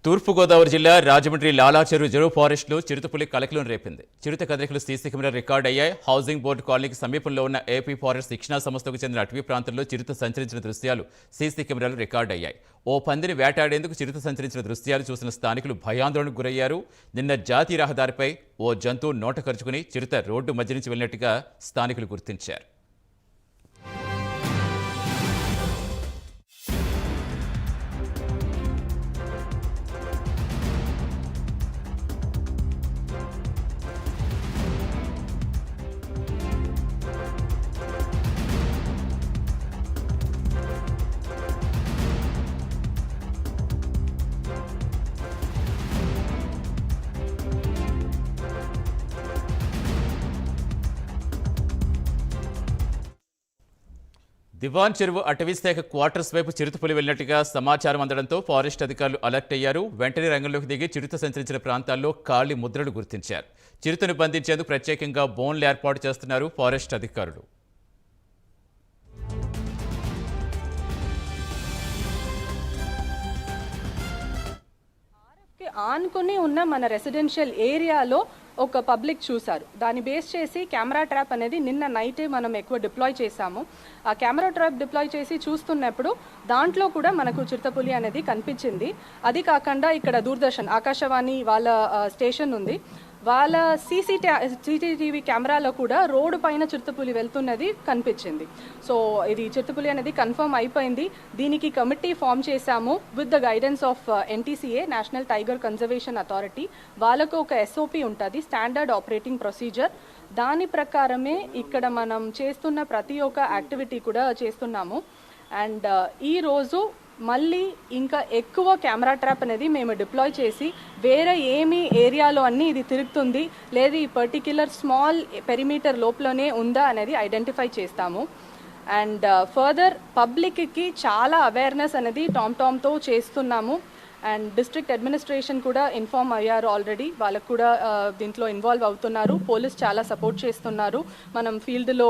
తూర్పుగోదావరి జిల్లా రాజమండ్రి లాలాచెరువు జరూ ఫారెస్ట్లో చిరుతపులి కలకలం రేపింది. చిరుత కదలికలు సీసీ కెమెరా రికార్డ్ అయ్యాయి. హౌసింగ్ బోర్డు కాలనీకి సమీపంలో ఉన్న ఏపీ ఫారెస్ట్ శిక్షణా సంస్థకు చెందిన అటవీ ప్రాంతంలో చిరుత సంచరించిన దృశ్యాలు సీసీ కెమెరాలు రికార్డ్ అయ్యాయి. ఓ పందిని వేటాడేందుకు చిరుత సంచరించిన దృశ్యాలు చూసిన స్థానికులు భయాందోళనకు గురయ్యారు. నిన్న జాతీయ రహదారిపై ఓ జంతువు నోట కరుచుకుని చిరుత రోడ్డు మధ్య నుంచి వెళ్ళినట్టుగా స్థానికులు గుర్తించారు. దివాన్ చెరువు అటవీశాఖ క్వార్టర్స్ వైపు చిరుతపులి వెళ్లినట్టుగా సమాచారం అందడంతో ఫారెస్ట్ అధికారులు అలర్ట్ అయ్యారు. వెంటనే రంగంలోకి దిగి చిరుత సంచరించిన ప్రాంతాల్లో కాళీ ముద్రలు గుర్తించారు. చిరుతను బంధించేందుకు ప్రత్యేకంగా బోన్లు ఏర్పాటు చేస్తున్నారు ఫారెస్ట్ అధికారులు. ఆనుకుని ఉన్న మన రెసిడెన్షియల్ ఏరియాలో ఒక పబ్లిక్ చూసారు. దాన్ని బేస్ చేసి కెమెరా ట్రాప్ అనేది నిన్న నైటే మనం ఎక్కువ డిప్లాయ్ చేసాము. ఆ కెమెరా ట్రాప్ డిప్లాయ్ చేసి చూస్తున్నప్పుడు దాంట్లో కూడా మనకు చిరుతపులి అనేది కనిపించింది. అది కాకుండా ఇక్కడ దూరదర్శన్ ఆకాశవాణి వాళ్ళ స్టేషన్ ఉంది, వాళ్ళ సీసీటీవీ కెమెరాలో కూడా రోడ్డు పైన చిరుతపులి వెళ్తున్నది కనిపించింది. సో ఇది చిరుతపులి అనేది కన్ఫర్మ్ అయిపోయింది. దీనికి కమిటీ ఫామ్ చేశాము with the guidance of NTCA, national tiger conservation authority. వాళ్ళకు ఒక SOP ఉంటుంది, స్టాండర్డ్ ఆపరేటింగ్ ప్రొసీజర్. దాని ప్రకారమే ఇక్కడ మనం చేస్తున్న ప్రతి ఒక్క యాక్టివిటీ కూడా చేస్తున్నాము. అండ్ ఈరోజు మళ్ళీ ఇంకా ఎక్కువ కెమెరా ట్రాప్ అనేది మేము డిప్లాయ్ చేసి వేరే ఏమి ఏరియాలో అన్నీ ఇది తిరుగుతుంది లేదు ఈ పర్టిక్యులర్ స్మాల్ పెరిమీటర్ లోపలనే ఉందా అనేది ఐడెంటిఫై చేస్తాము. అండ్ ఫర్దర్ పబ్లిక్కి చాలా అవేర్నెస్ అనేది టామ్తో చేస్తున్నాము. అండ్ డిస్ట్రిక్ట్ అడ్మినిస్ట్రేషన్ కూడా ఇన్ఫార్మ్ అయ్యారు ఆల్రెడీ, వాళ్ళకు కూడా దీంట్లో ఇన్వాల్వ్ అవుతున్నారు. పోలీస్ చాలా సపోర్ట్ చేస్తున్నారు. మనం ఫీల్డ్లో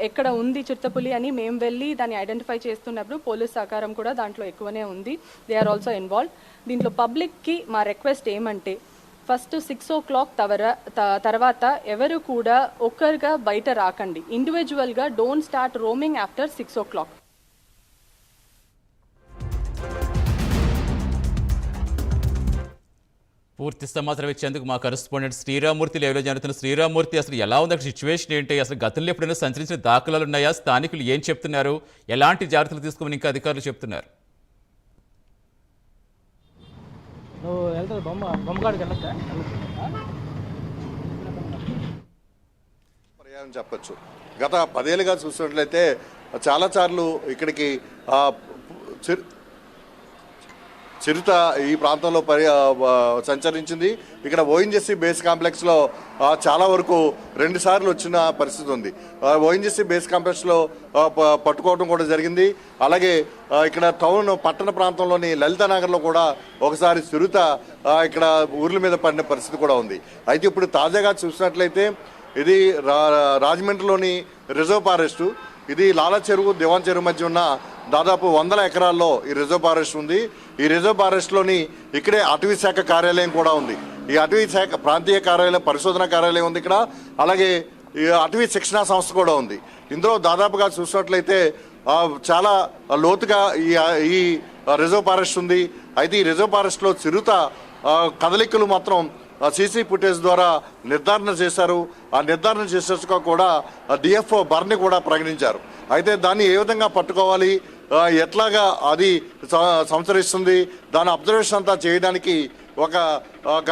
ఎక్కడ ఉంది చిరుతపులి అని మేము వెళ్ళి దాన్ని ఐడెంటిఫై చేస్తున్నప్పుడు పోలీస్ సహకారం కూడా దాంట్లో ఎక్కువనే ఉంది. They are also involve. దీంట్లో పబ్లిక్కి మా రిక్వెస్ట్ ఏమంటే ఫస్ట్ 6 o'clock తర్వాత ఎవరు కూడా ఒక్కరుగా బయట రాకండి. ఇండివిజువల్గా don't start roaming after 6 o'clock. పూర్తి సమాచారం ఇచ్చేందుకు మా కరెస్పాండెంట్ శ్రీరామూర్తి లైవ్లో జరుగుతున్న శ్రీరామూర్తి, అసలు ఎలా ఉంది అక్కడ సిచ్యువేషన్ ఏంటి, అసలు గతంలో ఎప్పుడైనా సంచరించిన దాఖలాలు ఉన్నాయా, స్థానికులు ఏం చెప్తున్నారు, ఎలాంటి జాగ్రత్తలు తీసుకోమని ఇంకా అధికారులు చెప్తున్నారు? చెప్పచ్చు. గత 10 ఏళ్ళుగా చూసినట్లయితే చాలా సార్లు ఇక్కడికి చిరుత ఈ ప్రాంతంలో సంచరించింది. ఇక్కడ ONGC బేస్ కాంప్లెక్స్లో చాలా వరకు 2 సార్లు వచ్చిన పరిస్థితి ఉంది. ONGC బేస్ కాంప్లెక్స్లో పట్టుకోవడం కూడా జరిగింది. అలాగే ఇక్కడ పట్టణ ప్రాంతంలోని లలితానగర్లో కూడా ఒకసారి చిరుత ఇక్కడ ఊర్ల మీద పడిన పరిస్థితి కూడా ఉంది. అయితే ఇప్పుడు తాజాగా చూసినట్లయితే ఇది రాజమండ్రిలోని రిజర్వ్ ఫారెస్టు. ఇది లాలా చెరువు దివాన్ చెరువు మధ్య ఉన్న దాదాపు 100 ఎకరాల్లో ఈ రిజర్వ్ ఫారెస్ట్ ఉంది. ఈ రిజర్వ్ ఫారెస్ట్లోని ఇక్కడే అటవీ శాఖ కార్యాలయం కూడా ఉంది. ఈ అటవీ శాఖ ప్రాంతీయ కార్యాలయం, పరిశోధన కార్యాలయం ఉంది ఇక్కడ. అలాగే ఈ అటవీ శిక్షణా సంస్థ కూడా ఉంది. ఇందులో దాదాపుగా చూసినట్లయితే చాలా లోతుగా ఈ రిజర్వ్ ఫారెస్ట్ ఉంది. అయితే ఈ రిజర్వ్ ఫారెస్ట్లో చిరుత కదలికలు మాత్రం సీసీ ఫుటేజ్ ద్వారా నిర్ధారణ చేశారు. ఆ నిర్ధారణ చేసేట్టుగా కూడా DFO బర్ని కూడా ప్రకటించారు. అయితే దాన్ని ఏ విధంగా పట్టుకోవాలి, ఎట్లాగా అది సంచరిస్తుంది, దాని అబ్జర్వేషన్ అంతా చేయడానికి ఒక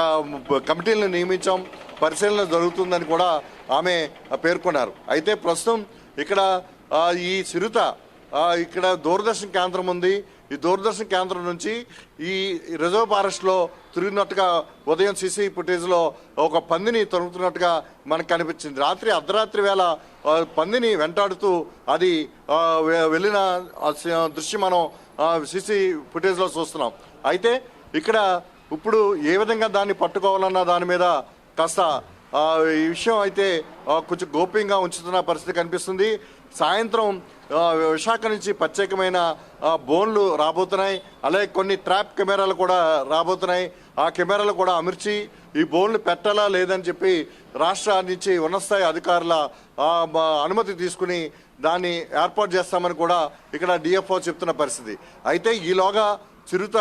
కమిటీలను నియమించాం, పరిశీలన జరుగుతుందని కూడా ఆమె పేర్కొన్నారు. అయితే ప్రస్తుతం ఇక్కడ ఈ చిరుత ఇక్కడ దూరదర్శన్ కేంద్రం ఉంది. ఈ దూరదర్శన్ కేంద్రం నుంచి ఈ రిజర్వ్ ఫారెస్ట్లో తిరిగినట్టుగా ఉదయం సీసీ ఫుటేజ్లో ఒక పందిని తరుగుతున్నట్టుగా మనకు కనిపించింది. అర్ధరాత్రి వేళ పందిని వెంటాడుతూ అది వెళ్ళిన దృశ్యం మనం సీసీ ఫుటేజ్లో చూస్తున్నాం. అయితే ఇక్కడ ఇప్పుడు ఏ విధంగా దాన్ని పట్టుకోవాలన్న దాని మీద కాస్త ఈ విషయం అయితే కొంచెం గోప్యంగా ఉంచుతున్న పరిస్థితి కనిపిస్తుంది. సాయంత్రం విశాఖ నుంచి ప్రత్యేకమైన బోన్లు రాబోతున్నాయి. అలాగే కొన్ని ట్రాప్ కెమెరాలు కూడా రాబోతున్నాయి. ఆ కెమెరాలు కూడా అమర్చి ఈ బోన్లు పెట్టాలా లేదని చెప్పి రాష్ట్ర నుంచి ఉన్నతస్థాయి అధికారుల అనుమతి తీసుకుని దాన్ని ఏర్పాటు చేస్తామని కూడా ఇక్కడ డిఎఫ్ఓ చెప్తున్న పరిస్థితి. అయితే ఈలోగా చిరుత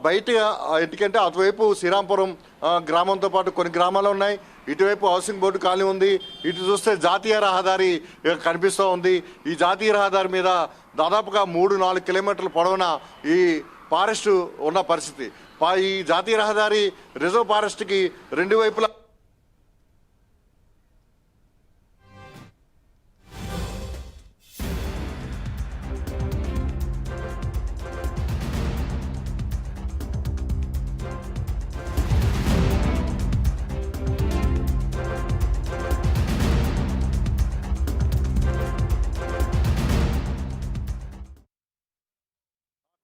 బయట ఎందుకంటే అటువైపు శ్రీరాంపురం గ్రామంతో పాటు కొన్ని గ్రామాలు ఉన్నాయి, ఇటువైపు హౌసింగ్ బోర్డు కాలనీ ఉంది, ఇటు చూస్తే జాతీయ రహదారి కనిపిస్తూ ఉంది. ఈ జాతీయ రహదారి మీద దాదాపుగా 3-4 కిలోమీటర్ల పొడవున ఈ ఫారెస్ట్ ఉన్న పరిస్థితి. ఈ జాతీయ రహదారి రిజర్వ్ ఫారెస్ట్కి రెండు వైపులా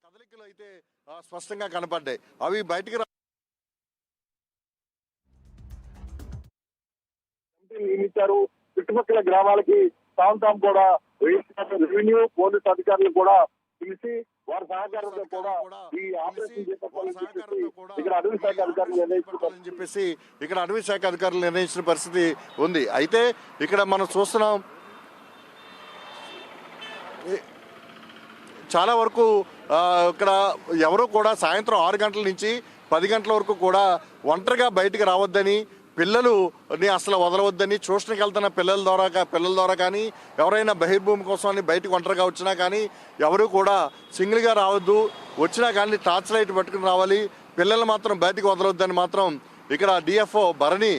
కదలికలు అయితే స్పష్టంగా కనపడ్డాయి. అవి బయటికి నియమించారు. చుట్టుపక్కల గ్రామాలకి తాం కూడా రెవెన్యూ పోలీస్ అధికారులు కూడా పిలిచి వారి సహకారంతో కూడా ఈ ఆపరేషన్ చేపట్టాలని చెప్పేసి ఇక్కడ అటవీ శాఖ అధికారులు నిర్ణయించారని చెప్పేసి ఇక్కడ అటవీ శాఖ అధికారులు నిర్ణయించిన పరిస్థితి ఉంది. అయితే ఇక్కడ మనం చూస్తున్నాం చాలా వరకు ఇక్కడ ఎవరు కూడా సాయంత్రం 6 గంటల నుంచి 10 గంటల వరకు కూడా ఒంటరిగా బయటికి రావద్దని, పిల్లలుని అసలు వదలవద్దని, ట్యూషన్కి వెళ్తున్న పిల్లల ద్వారా కానీ ఎవరైనా బహిర్భూమి కోసం అని బయటకు ఒంటరిగా వచ్చినా కానీ ఎవరు కూడా సింగిల్గా రావద్దు, వచ్చినా కానీ టార్చ్ లైట్ పట్టుకుని రావాలి, పిల్లలు మాత్రం బయటకు వదలవద్దని మాత్రం ఇక్కడ డిఎఫ్ఓ భరణి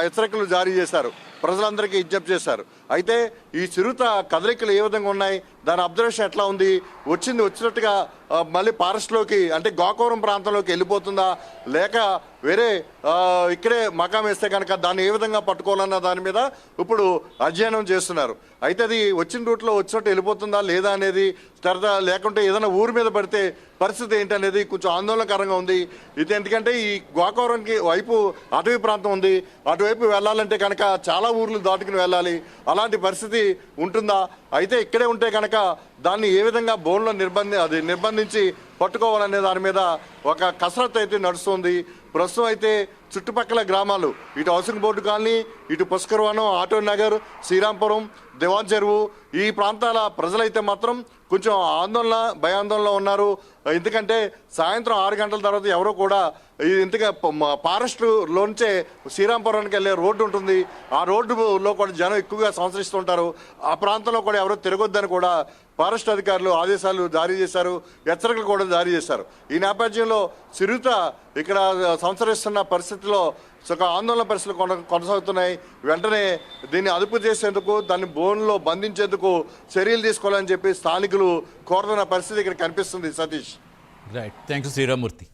హెచ్చరికలు జారీ చేశారు, ప్రజలందరికీ విజ్ఞప్తి చేశారు. అయితే ఈ చిరుత కదలికలు ఏ విధంగా ఉన్నాయి, దాని అబ్జర్వేషన్ ఎట్లా ఉంది, వచ్చినట్టుగా మళ్ళీ ఫారెస్ట్లోకి అంటే గోకవరం ప్రాంతంలోకి వెళ్ళిపోతుందా లేక వేరే ఇక్కడే మకాం వేస్తే కనుక దాన్ని ఏ విధంగా పట్టుకోవాలన్న దాని మీద ఇప్పుడు అధ్యయనం చేస్తున్నారు. అయితే అది వచ్చిన రూట్లో వచ్చినట్టు వెళ్ళిపోతుందా లేదా అనేది లేకుంటే ఏదైనా ఊరి మీద పడితే పరిస్థితి ఏంటనేది కొంచెం ఆందోళనకరంగా ఉంది. ఇది ఎందుకంటే ఈ గోకవరంకి వైపు అటవీ ప్రాంతం ఉంది, అటువైపు వెళ్ళాలంటే కనుక చాలా ఊర్లు దాటుకుని వెళ్ళాలి, అలాంటి పరిస్థితి ఉంటుందా? అయితే ఇక్కడే ఉంటే కనుక దాన్ని ఏ విధంగా బోన్లో నిర్బంధించి పట్టుకోవాలనే దాని మీద ఒక కసరత్తు అయితే నడుస్తుంది. ప్రస్తుతం అయితే చుట్టుపక్కల గ్రామాలు ఇటు హౌసింగ్ బోర్డు కాలనీ, ఇటు పుష్కరవనం, ఆటో నగర్, శ్రీరాంపురం, దివాన్ చెరువు ఈ ప్రాంతాల ప్రజలైతే మాత్రం కొంచెం భయాందోళనలో ఉన్నారు. ఎందుకంటే సాయంత్రం 6 గంటల తర్వాత ఎవరో కూడా ఇంతగా ఫారెస్ట్లోంచే శ్రీరాంపురానికి వెళ్ళే రోడ్డు ఉంటుంది, ఆ రోడ్డులో కూడా జనం ఎక్కువగా సంచరిస్తుంటారు. ఆ ప్రాంతంలో కూడా ఎవరో తిరగొద్దని కూడా ఫారెస్ట్ అధికారులు ఆదేశాలు జారీ చేశారు, హెచ్చరికలు కూడా జారీ చేశారు. ఈ నేపథ్యంలో చిరుత ఇక్కడ సంచరిస్తున్న పరిస్థితిలో ఒక ఆందోళన పరిస్థితులు కొనసాగుతున్నాయి. వెంటనే దీన్ని అదుపు చేసేందుకు, దాన్ని బోన్లో బంధించేందుకు చర్యలు తీసుకోవాలని చెప్పి స్థానికులు కోరుతున్న పరిస్థితి ఇక్కడ కనిపిస్తుంది. Satish, right, thank you Sriramurthy.